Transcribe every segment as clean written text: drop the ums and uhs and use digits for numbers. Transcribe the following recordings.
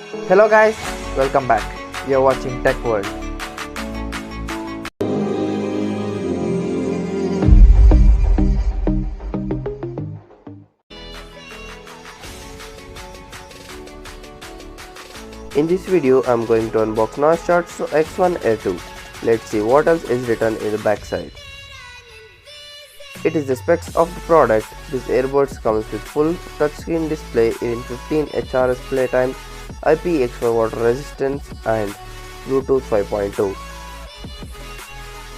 Hello guys, welcome back. You're watching Tech World. In this video, I'm going to unbox Noise Shots X1 Air 2. Let's see what else is written in the backside. It is the specs of the product. This earbuds comes with full touchscreen display in 15 HRS playtime, IPX5 Water-Resistant and Bluetooth 5.2.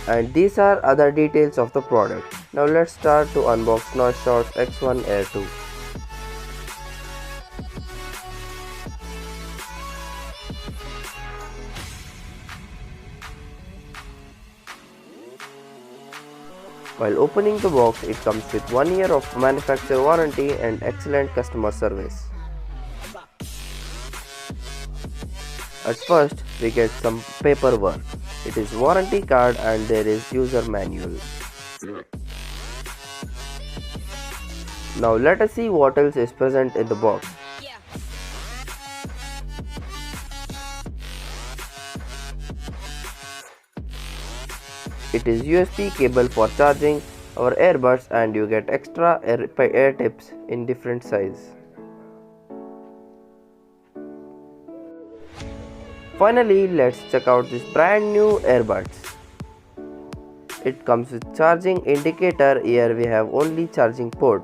And these are other details of the product. Now let's start to unbox Noise Shots X1 Air 2. While opening the box, it comes with 1 year of manufacturer warranty and excellent customer service. At first, we get some paperwork. It is warranty card and there is user manual. Now let us see what else is present in the box. It is USB cable for charging our earbuds and you get extra air tips in different size. Finally, let's check out this brand new earbuds. It comes with charging indicator. Here we have only charging port.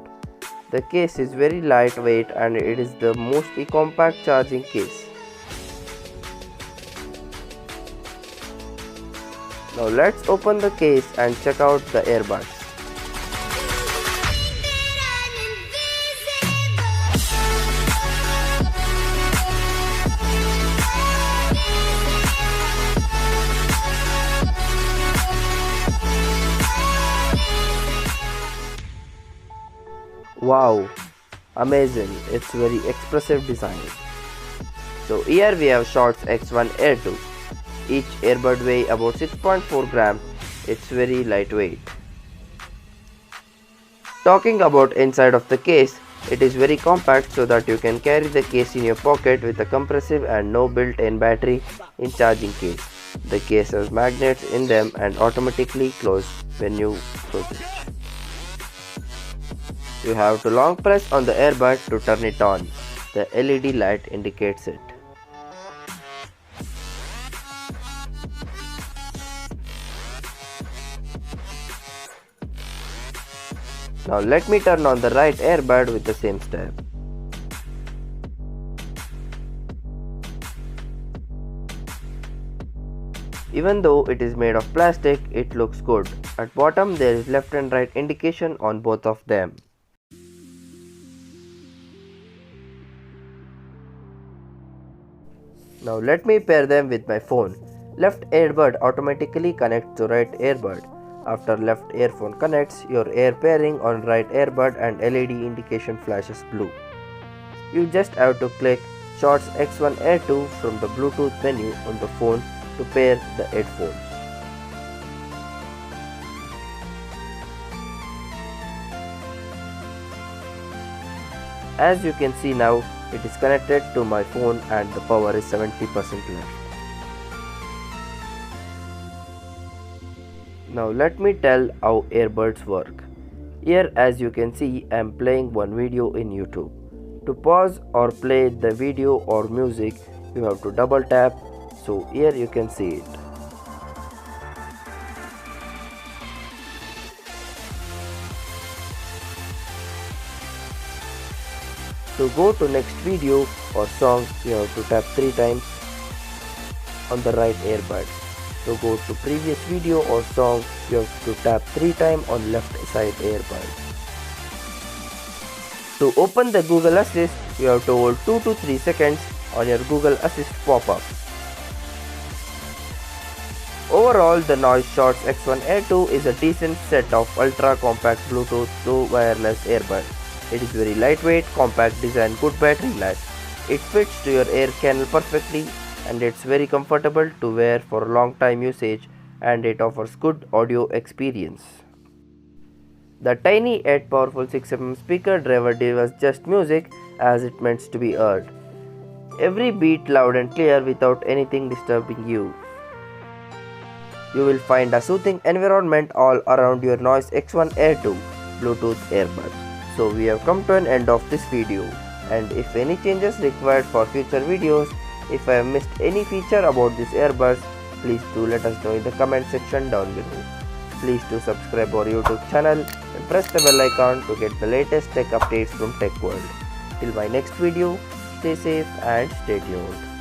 The case is very lightweight and it is the most compact charging case. Now let's open the case and check out the earbuds. Wow, amazing, it's very expressive design. So here we have Shots X1 Air 2. Each earbud weighs about 6.4 grams. It's very lightweight. Talking about inside of the case, it is very compact so that you can carry the case in your pocket with a compressive and no built-in battery in charging case. The case has magnets in them and automatically close when you close it. You have to long press on the earbud to turn it on. The LED light indicates it. Now let me turn on the right earbud with the same step. Even though it is made of plastic, it looks good. At bottom there is left and right indication on both of them. Now let me pair them with my phone. Left earbud automatically connects to right earbud. After left earphone connects, your air pairing on right earbud and LED indication flashes blue. You just have to click Shots X1 Air 2 from the Bluetooth menu on the phone to pair the headphones. As you can see now, it is connected to my phone and the power is 70% left. Now let me tell how earbuds work. Here as you can see I am playing one video in YouTube. To pause or play the video or music you have to double tap, so here you can see it. To go to next video or song you have to tap 3 times on the right earbud. To go to previous video or song, you have to tap 3 times on left side earbud. To open the Google Assist, you have to hold 2 to 3 seconds on your Google Assist pop-up. Overall, the Noise Shots X1 Air 2 is a decent set of ultra-compact Bluetooth to wireless earbuds. It is very lightweight, compact design, good battery life. It fits to your ear canal perfectly and it's very comfortable to wear for long time usage and it offers good audio experience. The tiny yet powerful 6mm speaker driver delivers just music as it meant to be heard. Every beat loud and clear without anything disturbing you. You will find a soothing environment all around your Noise X1 Air 2 Bluetooth earbud. So we have come to an end of this video, and if any changes required for future videos, if I have missed any feature about these earbuds, please do let us know in the comment section down below. Please do subscribe our YouTube channel and press the bell icon to get the latest tech updates from Tech World. Till my next video, stay safe and stay tuned.